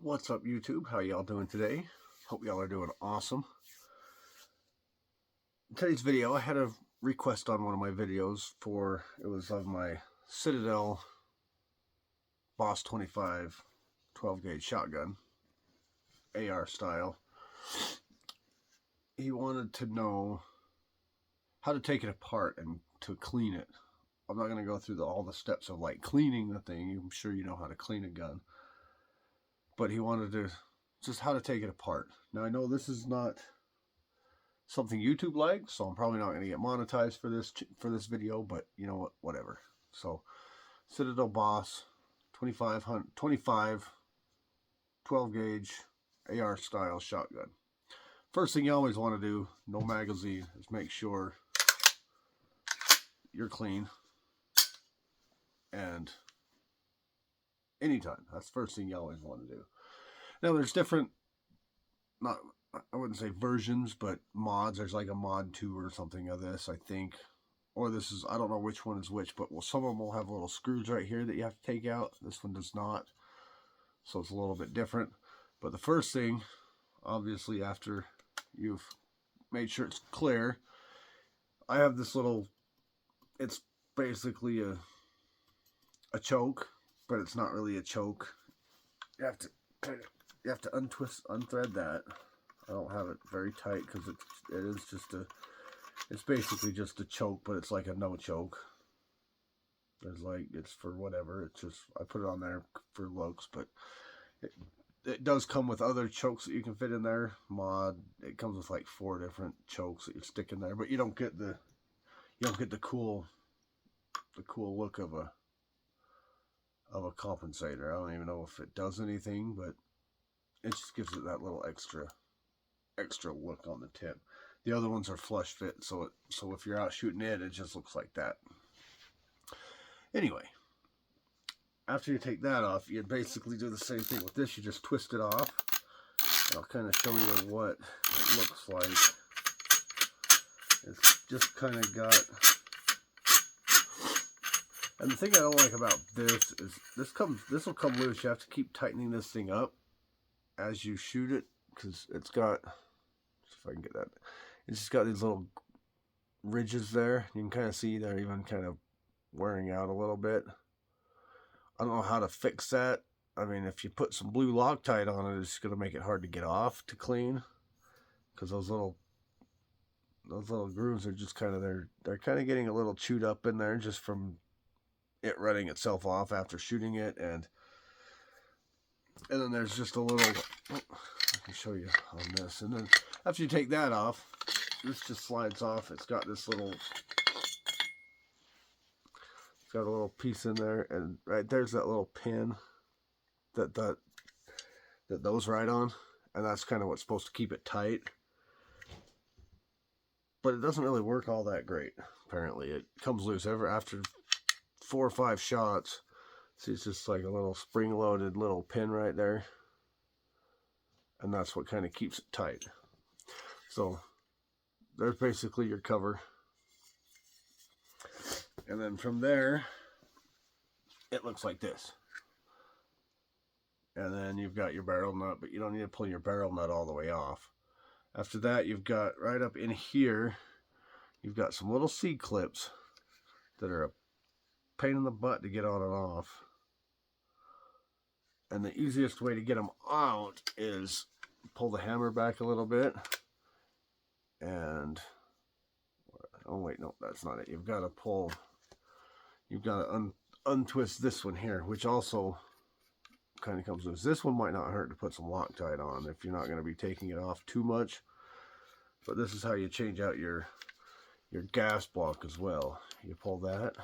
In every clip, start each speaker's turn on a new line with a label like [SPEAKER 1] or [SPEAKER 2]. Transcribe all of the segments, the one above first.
[SPEAKER 1] What's up, YouTube? How y'all doing today? Hope y'all are doing awesome. In today's video, I had a request on one of my videos it was of my Citadel Boss 25 12 gauge shotgun, AR style. He wanted to know how to take it apart and to clean it. I'm not going to go through all the steps of like cleaning the thing. I'm sure you know how to clean a gun. But he wanted to just how to take it apart. Now I know this is not something YouTube likes, so I'm probably not going to get monetized for this video, but you know what, whatever. So Citadel Boss 25 12 gauge AR style shotgun. First thing you always want to do, no magazine, is make sure you're clean. And anytime, that's the first thing you always want to do. Now there's different, I wouldn't say versions, but mods. There's like a mod 2 or something of this, I think. Or this is, I don't know which one is which, but some of them will have little screws right here that you have to take out. This one does not. So it's a little bit different. But the first thing, obviously, after you've made sure it's clear, I have this little, it's basically a choke, but it's not really a choke. You have to unthread that. I don't have it very tight because it's basically just a choke, but it's like a no choke. It's for whatever. It's just, I put it on there for looks, but it does come with other chokes that you can fit in there. It comes with like 4 different chokes that you stick in there, but you don't get the cool look of a compensator. I don't even know if it does anything, but it just gives it that little extra look on the tip. The other ones are flush fit, so if you're out shooting it just looks like that. Anyway, after you take that off, you basically do the same thing with this. You just twist it off. I'll kind of show you what it looks like. It's just kind of got... And the thing I don't like about this is this will come loose. You have to keep tightening this thing up as you shoot it, because it's got, if I can get that, it's just got these little ridges there. You can kind of see they're even kind of wearing out a little bit. I don't know how to fix that. I mean, if you put some blue Loctite on it, it's going to make it hard to get off to clean, because those little grooves are just kind of, they're kind of getting a little chewed up in there just from it running itself off after shooting it. And then there's just a little, I can show you on this. And then after you take that off, this just slides off. It's got this little, it's got a little piece in there, and right there's that little pin that those ride on, and that's kind of what's supposed to keep it tight. But it doesn't really work all that great. Apparently, it comes loose after 4 or 5 shots. See, it's just like a little spring-loaded little pin right there, and that's what kind of keeps it tight. So there's basically your cover, and then from there it looks like this. And then you've got your barrel nut, but you don't need to pull your barrel nut all the way off. After that, you've got right up in here, you've got some little C-clips that are a pain in the butt to get on and off. And the easiest way to get them out is pull the hammer back a little bit. And, oh wait, no, that's not it. You've got to untwist this one here, which also kind of comes loose. This one might not hurt to put some Loctite on if you're not going to be taking it off too much. But this is how you change out your gas block as well. You pull that.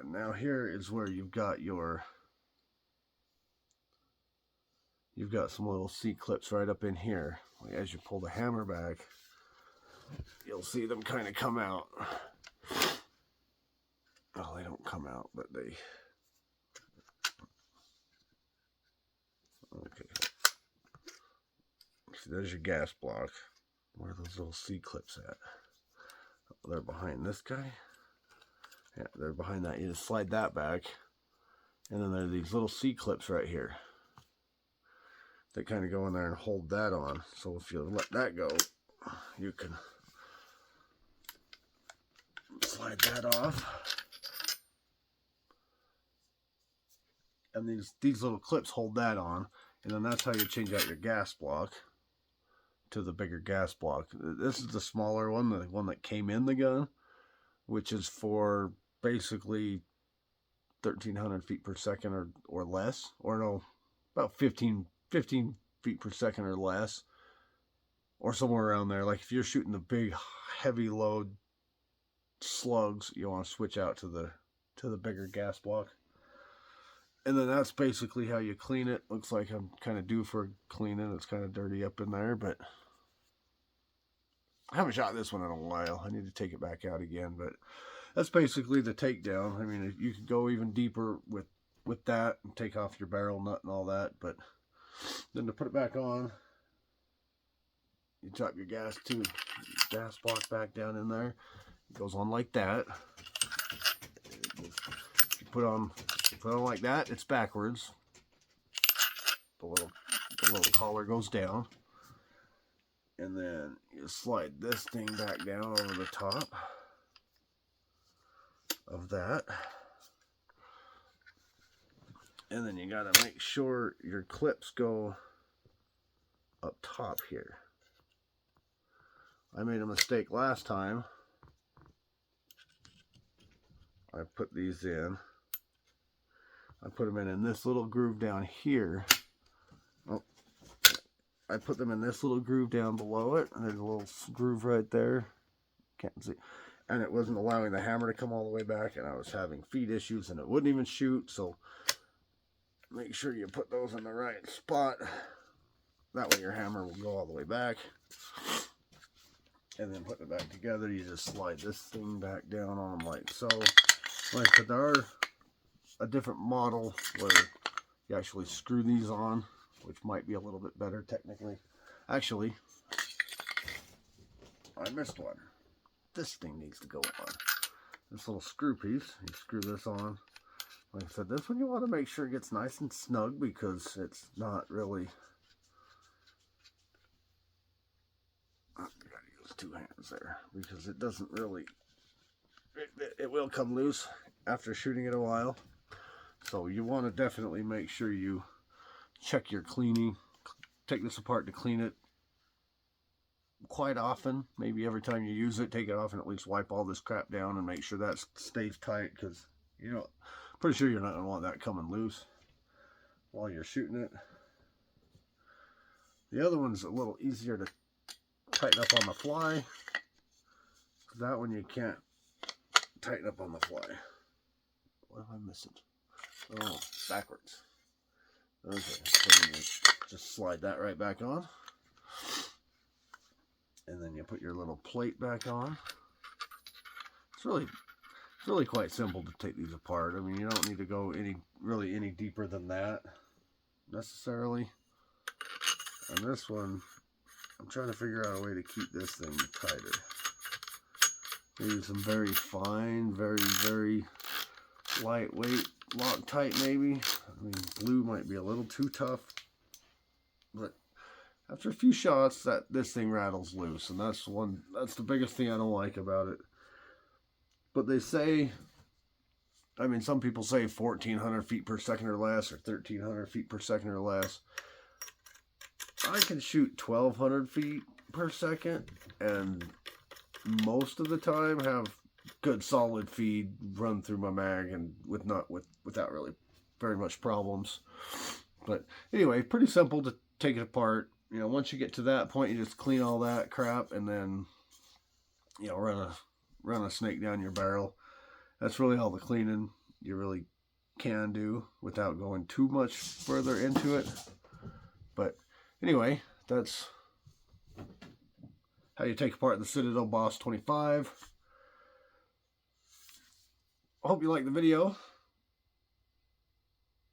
[SPEAKER 1] And now here is where you've got some little C-clips right up in here. As you pull the hammer back, you'll see them kind of come out. Well, they don't come out, but they... Okay. See, there's your gas block. Where are those little C-clips at? Oh, they're behind this guy. Yeah, they're behind that. You just slide that back, And then there are these little C-clips right here that kind of go in there and hold that on. So if you let that go, you can slide that off. And these little clips hold that on. And then that's how you change out your gas block to the bigger gas block. This is the smaller one, the one that came in the gun, which is for basically 1,300 feet per second or less. Or no, about 15 feet per second or less. Or somewhere around there. Like if you're shooting the big heavy load slugs, you want to switch out to the bigger gas block. And then that's basically how you clean it. Looks like I'm kind of due for cleaning. It's kind of dirty up in there, but I haven't shot this one in a while. I need to take it back out again, but that's basically the takedown. I mean, you could go even deeper with that and take off your barrel nut and all that, but then to put it back on, you drop your gas block back down in there. It goes on like that. If you put on like that, it's backwards. The little collar goes down. And then you slide this thing back down over the top of that. And then you gotta make sure your clips go up top here. I made a mistake last time. I put these in. I put them in this little groove down here. Oh, I put them in this little groove down below it, and there's a little groove right there. Can't see. And it wasn't allowing the hammer to come all the way back, and I was having feed issues, and it wouldn't even shoot. So make sure you put those in the right spot. That way your hammer will go all the way back. And then putting it back together, you just slide this thing back down on them like so. Like I said, there are a different model where you actually screw these on, which might be a little bit better technically. Actually, I missed one. This thing needs to go on. This little screw piece, you screw this on. Like I said, this one you want to make sure it gets nice and snug because it's not really... I gotta use two hands there because it doesn't really... It will come loose after shooting it a while. So you want to definitely make sure you check your cleaning. Take this apart to clean it quite often. Maybe every time you use it, take it off and at least wipe all this crap down and make sure that stays tight, because you know, pretty sure you're not going to want that coming loose while you're shooting it. The other one's a little easier to tighten up on the fly. That one you can't tighten up on the fly. What am I missing? Oh, backwards. Okay, so you just slide that right back on. And then you put your little plate back on. It's really quite simple to take these apart. I mean, you don't need to go any deeper than that necessarily. And this one, I'm trying to figure out a way to keep this thing tighter. Maybe some very fine, very lightweight Loctite maybe. I mean, glue might be a little too tough, but after a few shots, this thing rattles loose, and that's the biggest thing I don't like about it. But they say, I mean, some people say 1,400 feet per second or less, or 1,300 feet per second or less. I can shoot 1,200 feet per second, and most of the time have good solid feed run through my mag, and without really very much problems. But anyway, pretty simple to take it apart. You know, once you get to that point, you just clean all that crap, and then, you know, run a snake down your barrel. That's really all the cleaning you really can do without going too much further into it. But anyway, that's how you take apart the Citadel Boss 25. I hope you liked the video.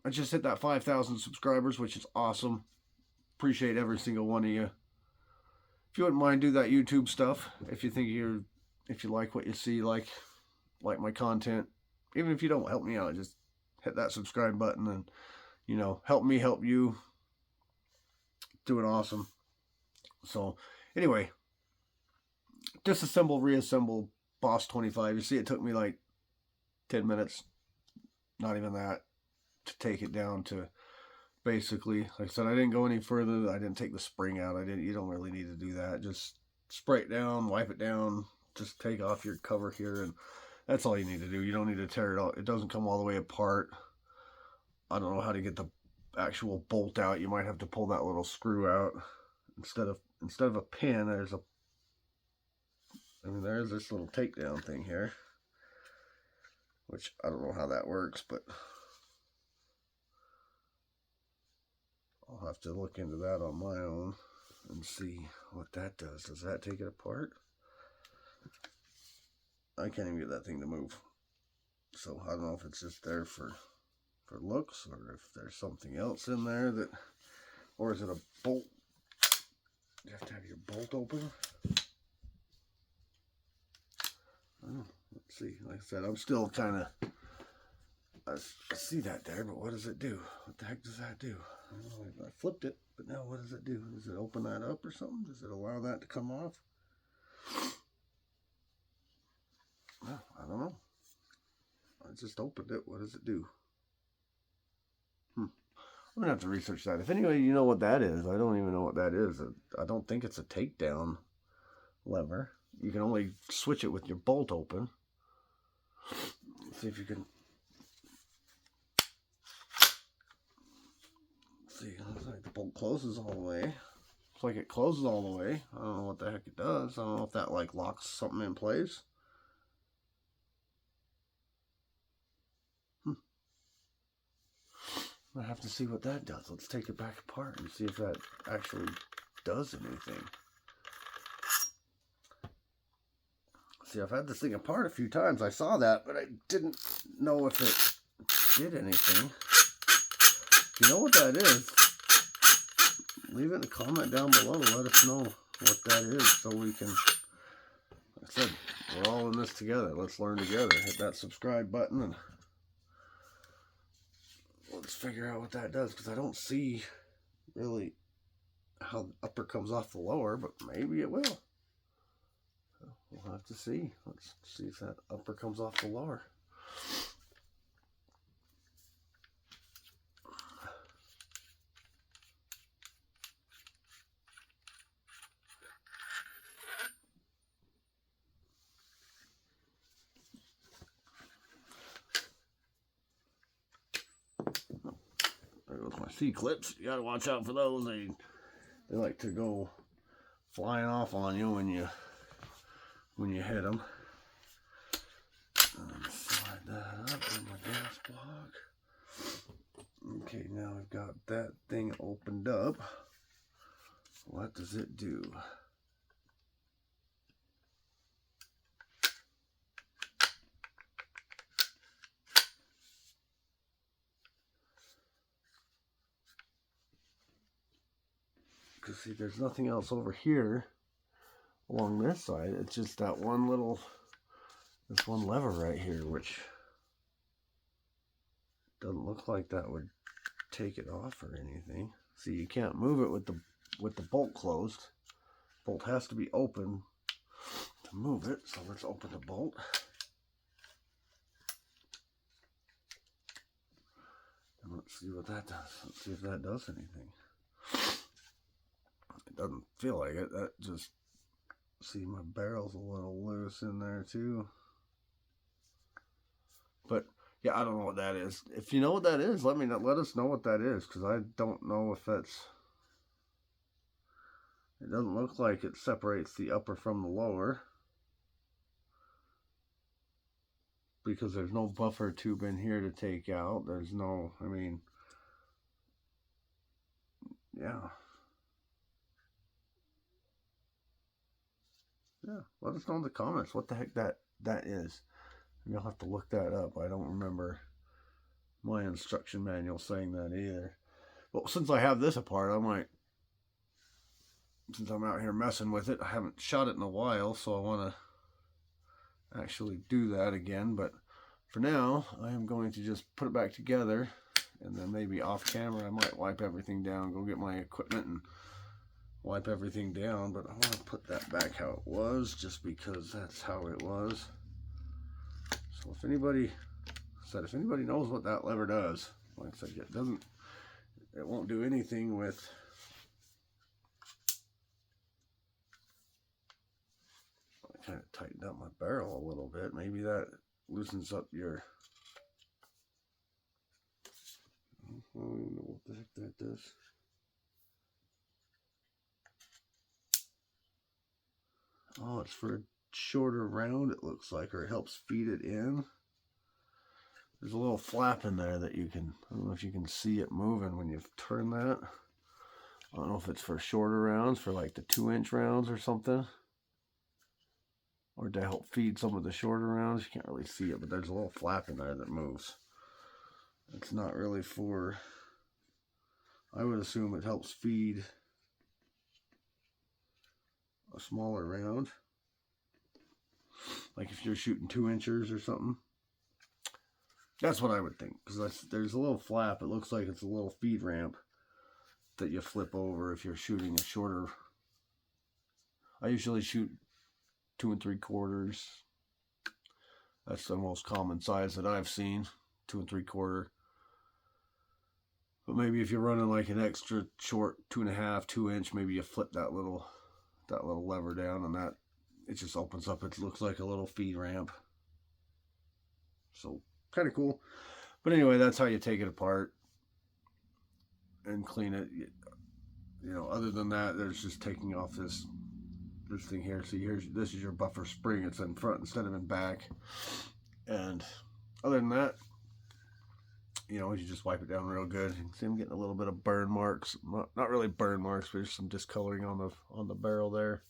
[SPEAKER 1] I just hit that 5,000 subscribers, which is awesome. Appreciate every single one of you. If you wouldn't mind, do that YouTube stuff. If you like what you see, like my content. Even if you don't, help me out. Just hit that subscribe button and, you know, help me help you. Doing awesome. So anyway, disassemble, reassemble, Boss 25. You see, it took me like 10 minutes, not even that, to take it down to basically, like I said, I didn't go any further. I didn't take the spring out. You don't really need to do that. Just spray it down, wipe it down, just take off your cover here, and that's all you need to do. You don't need to tear it out. It doesn't come all the way apart. I don't know how to get the actual bolt out. You might have to pull that little screw out instead of a pin. There's this little takedown thing here, which I don't know how that works, but I'll have to look into that on my own and see what that does. Does that take it apart? I can't even get that thing to move. So I don't know if it's just there for looks, or if there's something else in there that, or is it a bolt? You have to have your bolt open. Oh, let's see. Like I said, I'm still kind of, I see that there, but what does it do? What the heck does that do? I don't know, I flipped it, but now what does it do? Does it open that up or something? Does it allow that to come off? Well, I don't know. I just opened it. What does it do? I'm gonna have to research that. If anyway, you know what that is, I don't even know what that is. I don't think it's a takedown lever. You can only switch it with your bolt open. Let's see if you can. See, it looks like the bolt closes all the way. Looks like it closes all the way. I don't know what the heck it does. I don't know if that like locks something in place. I have to see what that does. Let's take it back apart and see if that actually does anything. See, I've had this thing apart a few times. I saw that, but I didn't know if it did anything. If you know what that is, leave it in a comment down below. Let us know what that is so we can, like I said, we're all in this together. Let's learn together. Hit that subscribe button and let's figure out what that does, because I don't see really how the upper comes off the lower, but maybe it will. So we'll have to see. Let's see if that upper comes off the lower. There goes my C-clips. You gotta watch out for those. They like to go flying off on you when you hit them. Slide that up in my gas block. Okay, now I've got that thing opened up. What does it do? Because see, there's nothing else over here along this side. It's just that one little, this one lever right here, which doesn't look like that would take it off or anything. See, you can't move it with the bolt closed. Bolt has to be open to move it. So let's open the bolt. And let's see what that does. Let's see if that does anything. It doesn't feel like it. That just, see, my barrel's a little loose in there too. But yeah, I don't know what that is. If you know what that is, let us know what that is, because I don't know if that's, it doesn't look like it separates the upper from the lower, because there's no buffer tube in here to take out. There's no, I mean, yeah. Yeah, let us know in the comments what the heck that is. You'll have to look that up. I don't remember my instruction manual saying that either. Well, since I have this apart, I might, since I'm out here messing with it, I haven't shot it in a while, so I want to actually do that again. But for now, I am going to just put it back together, and then maybe off camera I might wipe everything down, go get my equipment and wipe everything down. But I want to put that back how it was, just because that's how it was. So if anybody knows what that lever does, like I said, it won't do anything with I kind of tightened up my barrel a little bit. Maybe that loosens up your, I don't even know what the heck that does. Oh, it's for a shorter round, it looks like, or it helps feed it in. There's a little flap in there that you can, I don't know if you can see it moving when you turn that. I don't know if it's for shorter rounds, for like the 2-inch rounds or something, or to help feed some of the shorter rounds. You can't really see it, but there's a little flap in there that moves. It's not really for, I would assume it helps feed a smaller round, like if you're shooting 2-inchers or something. That's what I would think, because there's a little flap. It looks like it's a little feed ramp that you flip over if you're shooting a shorter. I usually shoot 2 3/4. That's the most common size that I've seen, 2 3/4. But maybe if you're running like an extra short 2.5, 2-inch, maybe you flip that little lever down, and that it just opens up. It looks like a little feed ramp. So kind of cool. But anyway, that's how you take it apart and clean it. You know, other than that, there's just taking off this thing here. See, this is your buffer spring. It's in front instead of in back. And other than that, you know, you just wipe it down real good. You can see I'm getting a little bit of burn marks. Not really burn marks, but there's some discoloring on the barrel there.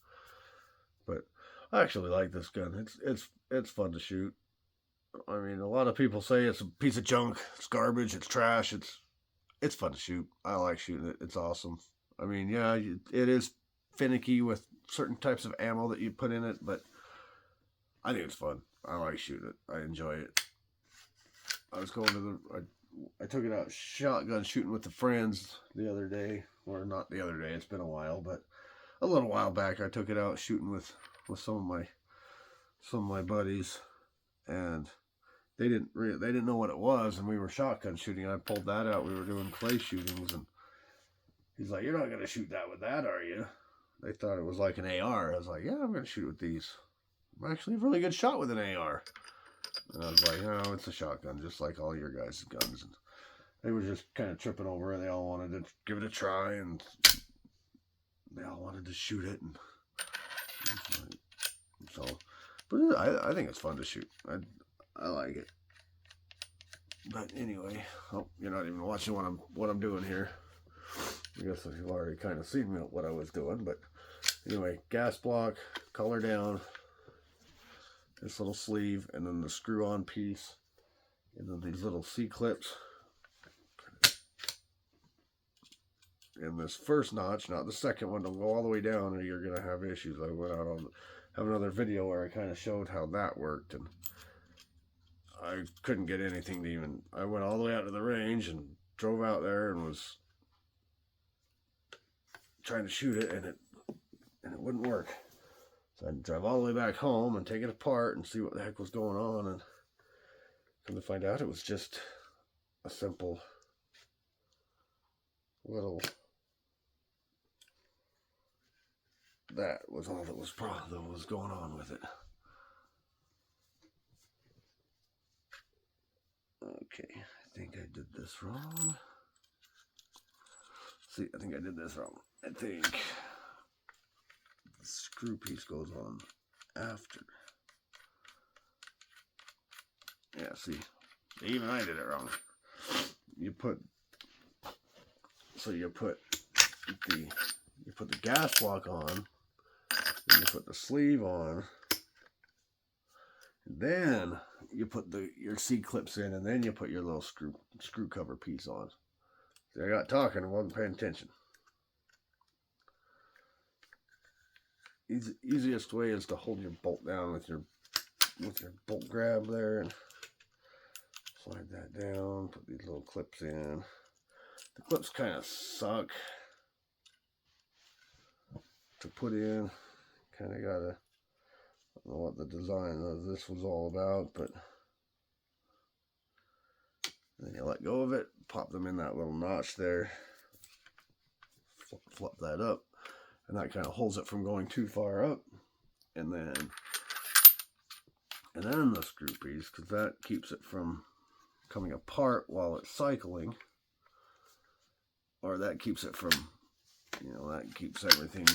[SPEAKER 1] But I actually like this gun. It's fun to shoot. I mean, a lot of people say it's a piece of junk, it's garbage, it's trash. It's fun to shoot. I like shooting it. It's awesome. I mean, yeah, it is finicky with certain types of ammo that you put in it, but I think it's fun. I like shooting it. I enjoy it. I was going to I took it out shotgun shooting with the friends the other day, or not the other day. It's been a while, but a little while back I took it out shooting with some of my buddies, and they didn't know what it was, and we were shotgun shooting. I pulled that out. We were doing clay shootings, and he's like, "You're not gonna shoot that with that, are you?" They thought it was like an AR. I was like, "Yeah, I'm gonna shoot with these. I'm actually a really good shot with an AR." And I was like, "No, it's a shotgun, just like all your guys' guns." And they were just kind of tripping over it. They all wanted to give it a try, and they all wanted to shoot it. And so, but I think it's fun to shoot. I like it. But anyway, oh, you're not even watching what I'm doing here. I guess you've already kind of seen what I was doing. But anyway, gas block, color down, this little sleeve, and then the screw-on piece, and then these little C-clips. And this first notch, not the second one, don't go all the way down or you're gonna have issues. I went out on have another video where I kind of showed how that worked, and I couldn't get anything to even. I went all the way out to the range and drove out there and was trying to shoot it, and it wouldn't work. So I'd drive all the way back home and take it apart and see what the heck was going on, and come to find out it was just a simple little. That was all that was going on with it. Okay, I think I did this wrong. See, I think I did this wrong. I think the screw piece goes on after. Yeah, see, even I did it wrong. You put the gas block on, then you put the sleeve on, and then you put your C-clips in, and then you put your little screw cover piece on. See, I got talking and wasn't paying attention. Easiest way is to hold your bolt down with your bolt grab there, and Slide that down, put these little clips in. The clips kind of suck to put in. Kind of gotta, I don't know what the design of this was all about, but then you let go of it, pop them in that little notch there, flip that up, and that kind of holds it from going too far up. And then the screw piece, because that keeps it from coming apart while it's cycling, or that keeps it from, you know, that keeps everything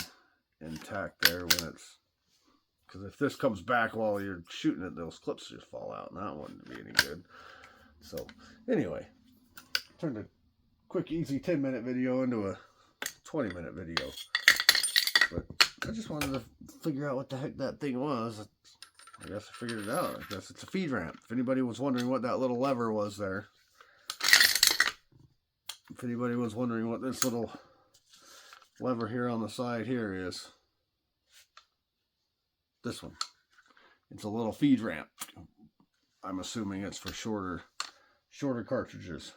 [SPEAKER 1] intact there when it's, because if this comes back while you're shooting it, those clips just fall out, and that wouldn't be any good. So anyway, turned a quick easy 10-minute video into a 20-minute video, but I just wanted to figure out what the heck that thing was. I guess I figured it out. I guess it's a feed ramp. If anybody was wondering what that little lever was there, if anybody was wondering what this little lever here on the side here is, this one. It's a little feed ramp. I'm assuming it's for shorter cartridges.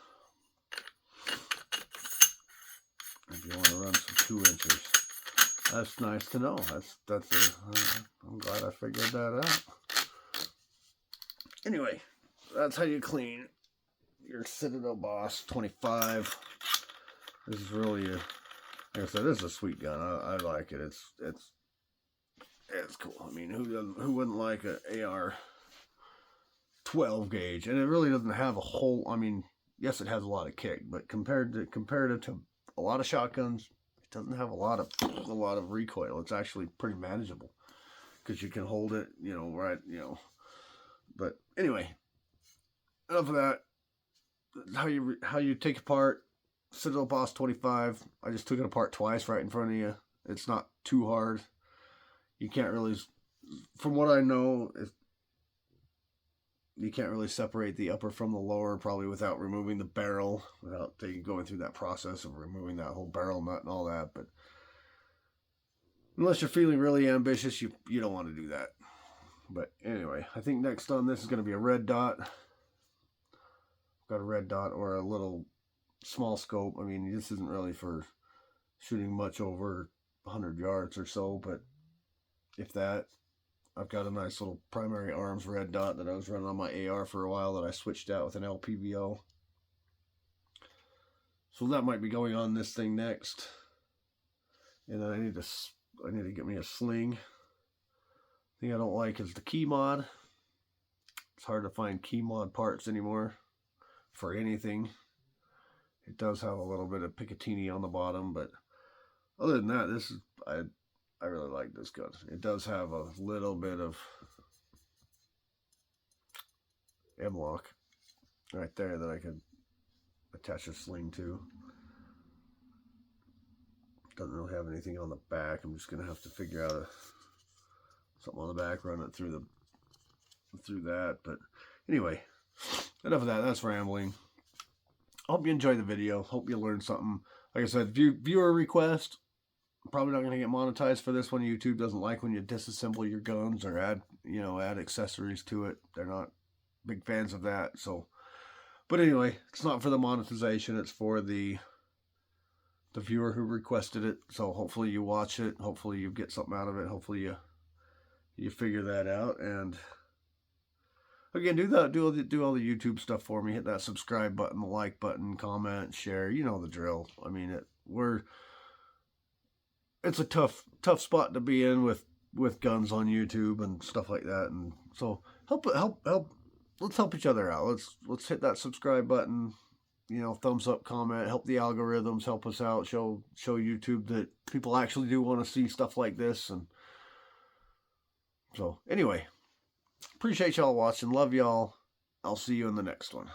[SPEAKER 1] If you want to run some 2 inches. That's nice to know. I'm glad I figured that out. Anyway, that's how you clean your Citadel Boss 25. This is really like I said, this is a sweet gun. I like it. It's cool. I mean, who wouldn't like an AR 12 gauge? And it really doesn't have a whole. I mean, yes, it has a lot of kick, but comparative to a lot of shotguns, it doesn't have a lot of recoil. It's actually pretty manageable because you can hold it, you know, right, you know. But anyway, enough of that. How you take apart Citadel Boss 25. I just took it apart twice right in front of you. It's not too hard. You can't really, from what I know, you can't really separate the upper from the lower, probably without removing the barrel, without going through that process of removing that whole barrel nut and all that. But unless you're feeling really ambitious, you don't want to do that. But anyway, I think next on this is going to be a red dot. Got a red dot or a little small scope. I mean, this isn't really for shooting much over 100 yards or so, but if that, I've got a nice little primary arms red dot that I was running on my AR for a while that I switched out with an LPBO. So that might be going on this thing next. And then I need to get me a sling. The thing I don't like is the key mod. It's hard to find key mod parts anymore for anything. It does have a little bit of Picatinny on the bottom, but other than that, this is I really like this gun. It does have a little bit of M-lock right there that I could attach a sling to. Doesn't really have anything on the back. I'm just gonna have to figure out something on the back, run it through that. But anyway, enough of that. That's rambling. I hope you enjoyed the video. Hope you learned something. Like I said, viewer request. I'm probably not going to get monetized for this one. YouTube doesn't like when you disassemble your guns or add accessories to it. They're not big fans of that. So, but anyway, it's not for the monetization. It's for the viewer who requested it. So hopefully you watch it. Hopefully you get something out of it. Hopefully you figure that out. And again, do all the YouTube stuff for me. Hit that subscribe button, the like button, comment, share. You know the drill. I mean, it's a tough spot to be in with guns on YouTube and stuff like that. And so let's help each other out. Let's hit that subscribe button. You know, thumbs up, comment, help the algorithms, help us out, show YouTube that people actually do want to see stuff like this. And so anyway, appreciate y'all watching. Love y'all. I'll see you in the next one.